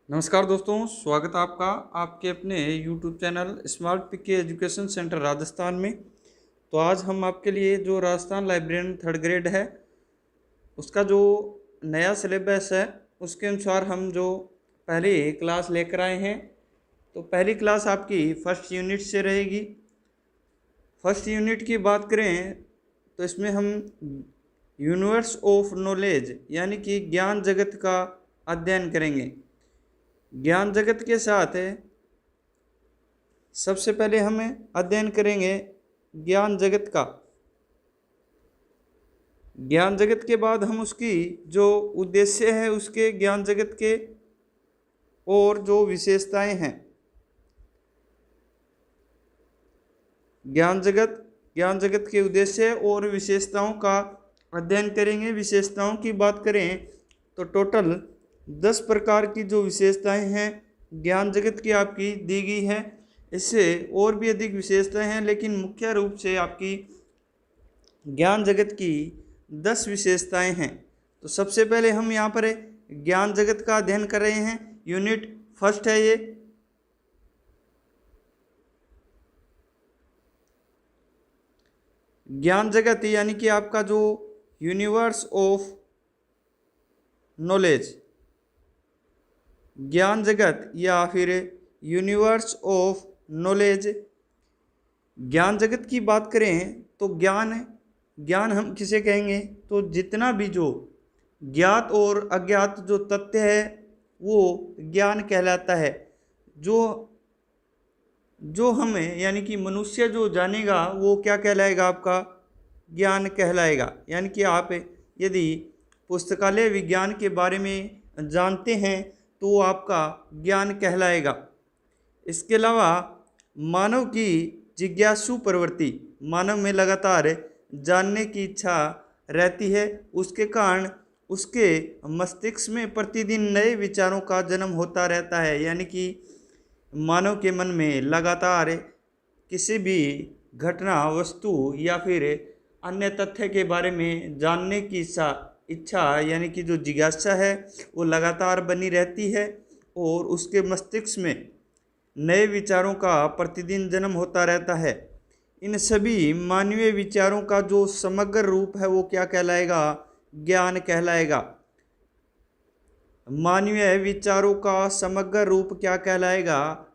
नमस्कार दोस्तों, स्वागत है आपका आपके अपने YouTube चैनल स्मार्ट पीके एजुकेशन सेंटर राजस्थान में। तो आज हम आपके लिए जो राजस्थान लाइब्रेरियन थर्ड ग्रेड है उसका जो नया सिलेबस है उसके अनुसार हम जो पहली क्लास लेकर आए हैं। तो पहली क्लास आपकी फर्स्ट यूनिट से रहेगी। फर्स्ट यूनिट की बात करें तो इसमें हम यूनिवर्स ऑफ नॉलेज यानी कि ज्ञान जगत का अध्ययन करेंगे। ज्ञान जगत के साथ सबसे पहले हमें अध्ययन करेंगे ज्ञान जगत का। ज्ञान जगत के बाद हम उसकी जो उद्देश्य है उसके ज्ञान जगत के और जो विशेषताएं हैं, ज्ञान जगत के उद्देश्य और विशेषताओं का अध्ययन करेंगे। विशेषताओं की बात करें तो टोटल 10 प्रकार की जो विशेषताएं हैं ज्ञान जगत की आपकी दी गई है। इससे और भी अधिक विशेषताएं हैं, लेकिन मुख्य रूप से आपकी ज्ञान जगत की 10 विशेषताएं हैं। तो सबसे पहले हम यहाँ पर ज्ञान जगत का अध्ययन कर रहे हैं। यूनिट फर्स्ट है ये। ज्ञान जगत यानी कि आपका जो यूनिवर्स ऑफ नॉलेज, ज्ञान जगत या फिर यूनिवर्स ऑफ नॉलेज। ज्ञान जगत की बात करें तो ज्ञान हम किसे कहेंगे, तो जितना भी जो ज्ञात और अज्ञात जो तथ्य है वो ज्ञान कहलाता है। जो हमें यानी कि मनुष्य जो जानेगा वो क्या कहलाएगा, आपका ज्ञान कहलाएगा। यानी कि आप यदि पुस्तकालय विज्ञान के बारे में जानते हैं तो वो आपका ज्ञान कहलाएगा। इसके अलावा मानव की जिज्ञासु प्रवृत्ति, मानव में लगातार जानने की इच्छा रहती है, उसके कारण उसके मस्तिष्क में प्रतिदिन नए विचारों का जन्म होता रहता है। यानी कि मानव के मन में लगातार किसी भी घटना, वस्तु या फिर अन्य तथ्य के बारे में जानने की इच्छा यानी कि जो जिज्ञासा है वो लगातार बनी रहती है और उसके मस्तिष्क में नए विचारों का प्रतिदिन जन्म होता रहता है। इन सभी मानवीय विचारों का जो समग्र रूप है वो क्या कहलाएगा, ज्ञान कहलाएगा। मानवीय विचारों का समग्र रूप क्या कहलाएगा,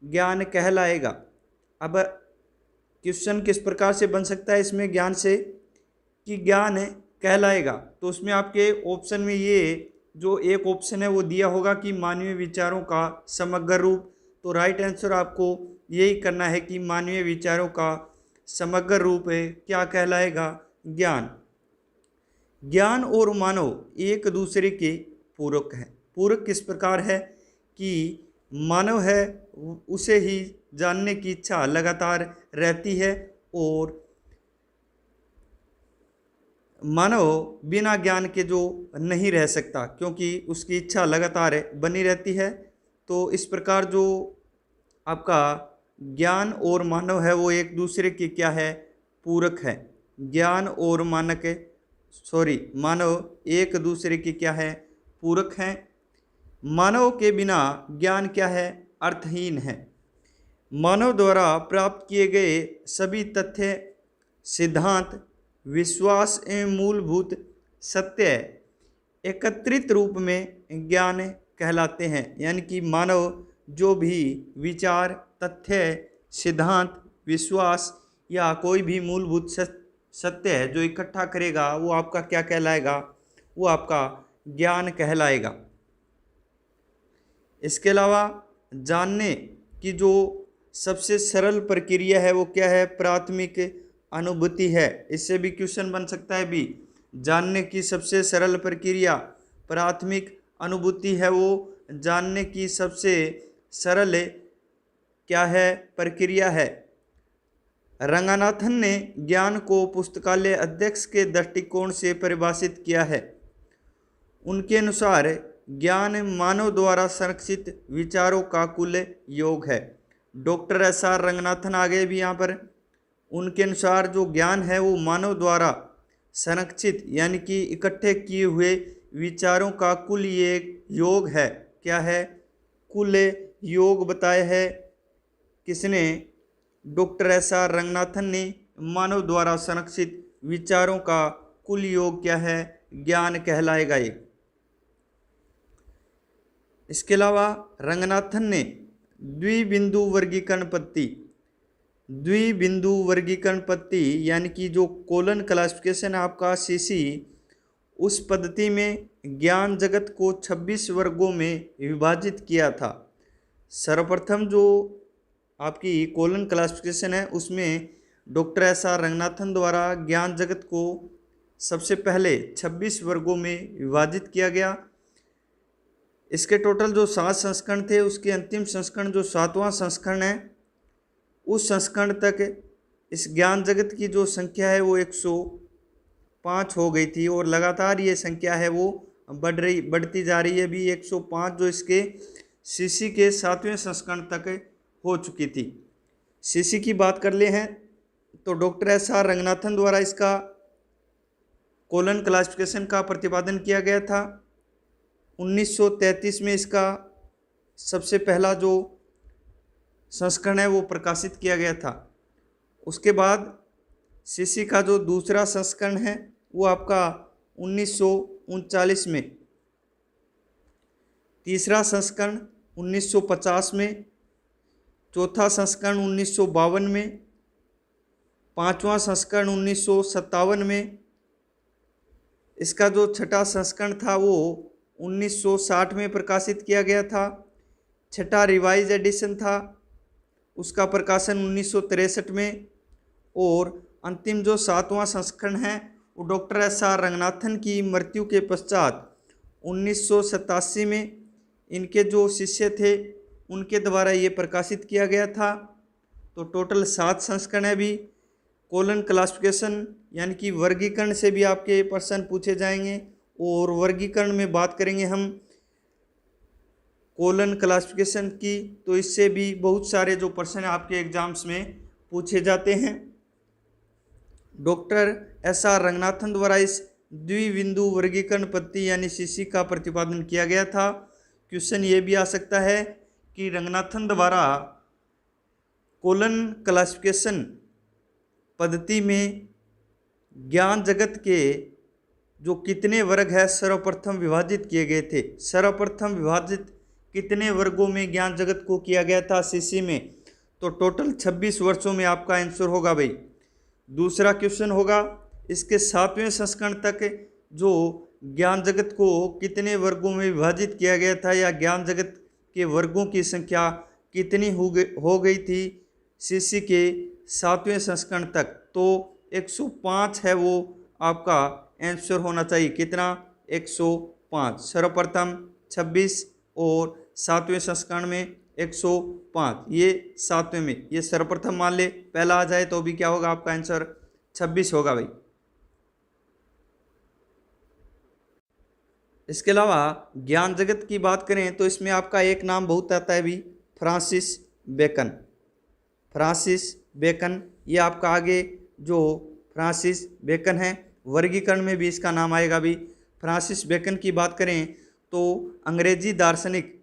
ज्ञान कहलाएगा। अब क्वेश्चन किस प्रकार से बन सकता है इसमें ज्ञान से कि ज्ञान कहलाएगा, तो उसमें आपके ऑप्शन में ये जो एक ऑप्शन है वो दिया होगा कि मानवीय विचारों का समग्र रूप। तो राइट आंसर आपको यही करना है कि मानवीय विचारों का समग्र रूप क्या कहलाएगा, ज्ञान। ज्ञान और मानव एक दूसरे के पूरक हैं। पूरक किस प्रकार है कि मानव है उसे ही जानने की इच्छा लगातार रहती है और मानव बिना ज्ञान के जो नहीं रह सकता, क्योंकि उसकी इच्छा लगातार बनी रहती है। तो इस प्रकार जो आपका ज्ञान और मानव है वो एक दूसरे के क्या है, पूरक है। ज्ञान और मानव एक दूसरे के क्या है, पूरक हैं। मानव के बिना ज्ञान क्या है, अर्थहीन है। मानव द्वारा प्राप्त किए गए सभी तथ्य, सिद्धांत, विश्वास एवं मूलभूत सत्य एकत्रित रूप में ज्ञान कहलाते हैं। यानी कि मानव जो भी विचार, तथ्य, सिद्धांत, विश्वास या कोई भी मूलभूत सत्य है जो इकट्ठा करेगा वो आपका क्या कहलाएगा, वो आपका ज्ञान कहलाएगा। इसके अलावा जानने की जो सबसे सरल प्रक्रिया है वो क्या है, प्राथमिक अनुभूति है। इससे भी क्वेश्चन बन सकता है भी। जानने की सबसे सरल प्रक्रिया प्राथमिक अनुभूति है, वो जानने की सबसे सरल क्या है, प्रक्रिया है। रंगनाथन ने ज्ञान को पुस्तकालय अध्यक्ष के दृष्टिकोण से परिभाषित किया है। उनके अनुसार ज्ञान मानव द्वारा संरक्षित विचारों का कुल योग है। डॉक्टर SR रंगनाथन आ गए भी यहाँ पर। उनके अनुसार जो ज्ञान है वो मानव द्वारा संरक्षित यानी कि इकट्ठे किए हुए विचारों का कुल ये योग है। क्या है? कुल योग बताया है किसने? Doctor SR. रंगनाथन ने। मानव द्वारा संरक्षित विचारों का कुल योग क्या है? ज्ञान कहलाएगा ये। इसके अलावा रंगनाथन ने द्विबिंदु वर्गीकरण पद्धति यानी कि जो कोलन क्लासिफिकेशन है आपका सीसी, उस पद्धति में ज्ञान जगत को 26 वर्गों में विभाजित किया था। सर्वप्रथम जो आपकी कोलन क्लासिफिकेशन है उसमें डॉक्टर एस.आर. रंगनाथन द्वारा ज्ञान जगत को सबसे पहले 26 वर्गों में विभाजित किया गया। इसके टोटल जो 7 संस्करण थे, उसके अंतिम संस्करण जो 7वां संस्करण है, उस संस्करण तक इस ज्ञान जगत की जो संख्या है वो 105 हो गई थी और लगातार ये संख्या है वो बढ़ती जा रही है। अभी 105 जो इसके सीसी के 7वें संस्करण तक हो चुकी थी। सीसी की बात कर ले हैं तो डॉक्टर एस.आर. रंगनाथन द्वारा इसका कोलन क्लासिफिकेशन का प्रतिपादन किया गया था। 1933 में इसका सबसे पहला जो संस्करण है वो प्रकाशित किया गया था। उसके बाद सीसी का जो दूसरा संस्करण है वो आपका 1939 में, तीसरा संस्करण 1950 में, चौथा संस्करण 1952 में, पांचवा संस्करण 1957 में, इसका जो छठा संस्करण था वो 1960 में प्रकाशित किया गया था। छठा रिवाइज एडिशन था, उसका प्रकाशन 1963 में, और अंतिम जो 7वां संस्करण है वो डॉक्टर एस.आर. रंगनाथन की मृत्यु के पश्चात 1987 में इनके जो शिष्य थे उनके द्वारा ये प्रकाशित किया गया था। तो टोटल 7 संस्करण है। भी कोलन क्लासिफिकेशन यानी कि वर्गीकरण से भी आपके प्रश्न पूछे जाएंगे, और वर्गीकरण में बात करेंगे हम कोलन क्लासिफिकेशन की, तो इससे भी बहुत सारे जो प्रश्न आपके एग्जाम्स में पूछे जाते हैं। Doctor SR. रंगनाथन द्वारा इस द्विबिंदु वर्गीकरण पद्धति यानी सीसी का प्रतिपादन किया गया था। क्वेश्चन ये भी आ सकता है कि रंगनाथन द्वारा कोलन क्लासिफिकेशन पद्धति में ज्ञान जगत के जो कितने वर्ग है सर्वप्रथम विभाजित किए गए थे? सर्वप्रथम विभाजित कितने वर्गों में ज्ञान जगत को किया गया था सीसी में? तो टोटल 26 वर्षों में आपका आंसर होगा भाई। दूसरा क्वेश्चन होगा इसके 7वें संस्करण तक जो ज्ञान जगत को कितने वर्गों में विभाजित किया गया था, या ज्ञान जगत के वर्गों की संख्या कितनी हो गई थी सीसी के 7वें संस्करण तक? तो 105 है वो आपका आंसर होना चाहिए। कितना? 105। सर्वप्रथम 26 और 7वें संस्करण में 105, ये 7वें में, ये सर्वप्रथम मान ले, पहला आ जाए तो भी क्या होगा आपका आंसर? 26 होगा भाई। इसके अलावा ज्ञान जगत की बात करें तो इसमें आपका एक नाम बहुत आता है भी, फ्रांसिस बेकन। फ्रांसिस बेकन, ये आपका आगे जो फ्रांसिस बेकन है वर्गीकरण में भी इसका नाम आएगा भी। फ्रांसिस बेकन की बात करें तो अंग्रेजी दार्शनिक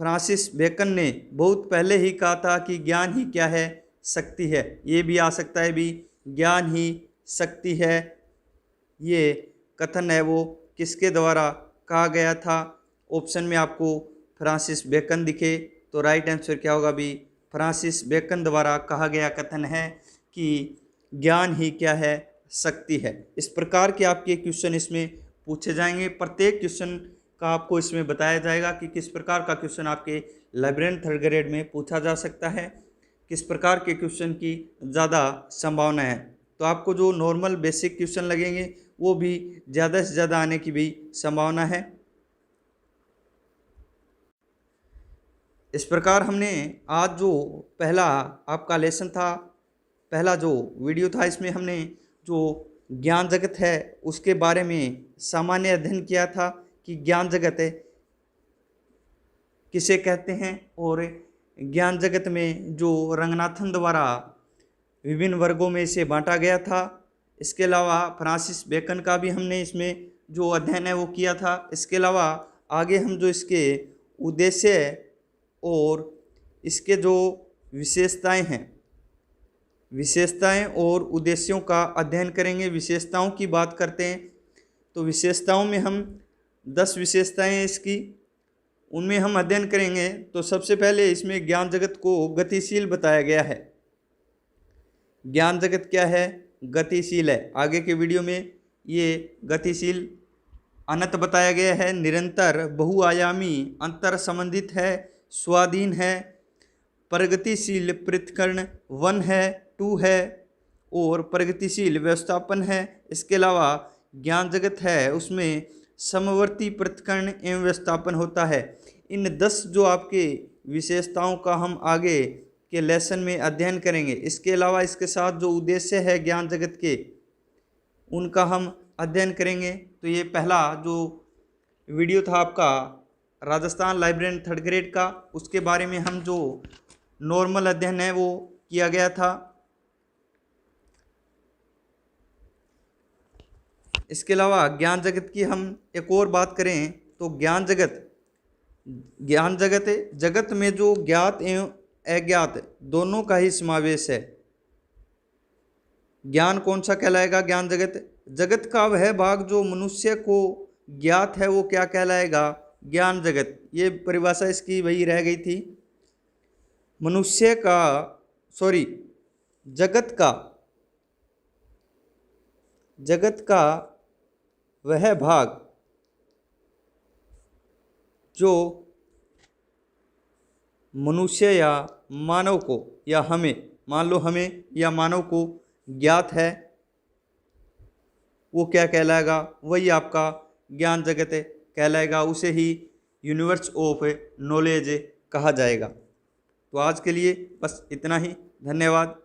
फ्रांसिस बेकन ने बहुत पहले ही कहा था कि ज्ञान ही क्या है? शक्ति है। ये भी आ सकता है भी, ज्ञान ही शक्ति है। ये कथन है वो किसके द्वारा कहा गया था? ऑप्शन में आपको फ्रांसिस बेकन दिखे तो राइट आंसर क्या होगा भी? फ्रांसिस बेकन द्वारा कहा गया कथन है कि ज्ञान ही क्या है? शक्ति है। इस प्रकार के आपके क्वेश्चन इसमें पूछे जाएंगे। प्रत्येक क्वेश्चन का आपको इसमें बताया जाएगा कि किस प्रकार का क्वेश्चन आपके लाइब्रेरियन 3rd ग्रेड में पूछा जा सकता है, किस प्रकार के क्वेश्चन की ज़्यादा संभावना है। तो आपको जो नॉर्मल बेसिक क्वेश्चन लगेंगे वो भी ज़्यादा से ज़्यादा आने की भी संभावना है। इस प्रकार हमने आज जो पहला आपका लेसन था, पहला जो वीडियो था, इसमें हमने जो ज्ञान जगत है उसके बारे में सामान्य अध्ययन किया था कि ज्ञान जगत किसे कहते हैं, और ज्ञान जगत में जो रंगनाथन द्वारा विभिन्न वर्गों में इसे बांटा गया था। इसके अलावा फ्रांसिस बेकन का भी हमने इसमें जो अध्ययन है वो किया था। इसके अलावा आगे हम जो इसके उद्देश्य और इसके जो विशेषताएं हैं, विशेषताएं और उद्देश्यों का अध्ययन करेंगे। विशेषताओं की बात करते हैं तो विशेषताओं में हम 10 विशेषताएं हैं इसकी, उनमें हम अध्ययन करेंगे। तो सबसे पहले इसमें ज्ञान जगत को गतिशील बताया गया है। ज्ञान जगत क्या है? गतिशील है। आगे के वीडियो में ये गतिशील अनंत बताया गया है, निरंतर, बहुआयामी, अंतर संबंधित है, स्वाधीन है, प्रगतिशील, पृथक्करण 1 है, 2 है और प्रगतिशील व्यवस्थापन है। इसके अलावा ज्ञान जगत है उसमें समवर्ती पृथक्करण एवं व्यवस्थापन होता है। इन 10 जो आपके विशेषताओं का हम आगे के लेसन में अध्ययन करेंगे। इसके अलावा इसके साथ जो उद्देश्य है ज्ञान जगत के, उनका हम अध्ययन करेंगे। तो ये पहला जो वीडियो था आपका राजस्थान लाइब्रेरियन 3rd ग्रेड का, उसके बारे में हम जो नॉर्मल अध्ययन है वो किया गया था। इसके अलावा ज्ञान जगत की हम एक और बात करें तो ज्ञान जगत जगत में जो ज्ञात एवं अज्ञात दोनों का ही समावेश है। ज्ञान कौन सा कहलाएगा? ज्ञान जगत का वह भाग जो मनुष्य को ज्ञात है वो क्या कहलाएगा? ज्ञान जगत। ये परिभाषा इसकी वही रह गई थी। मनुष्य का जगत का वह भाग जो मनुष्य या मानव को या हमें, मान लो हमें या मानव को ज्ञात है, वो क्या कहलाएगा? वही आपका ज्ञान जगत कहलाएगा। उसे ही यूनिवर्स ऑफ नॉलेज कहा जाएगा। तो आज के लिए बस इतना ही। धन्यवाद।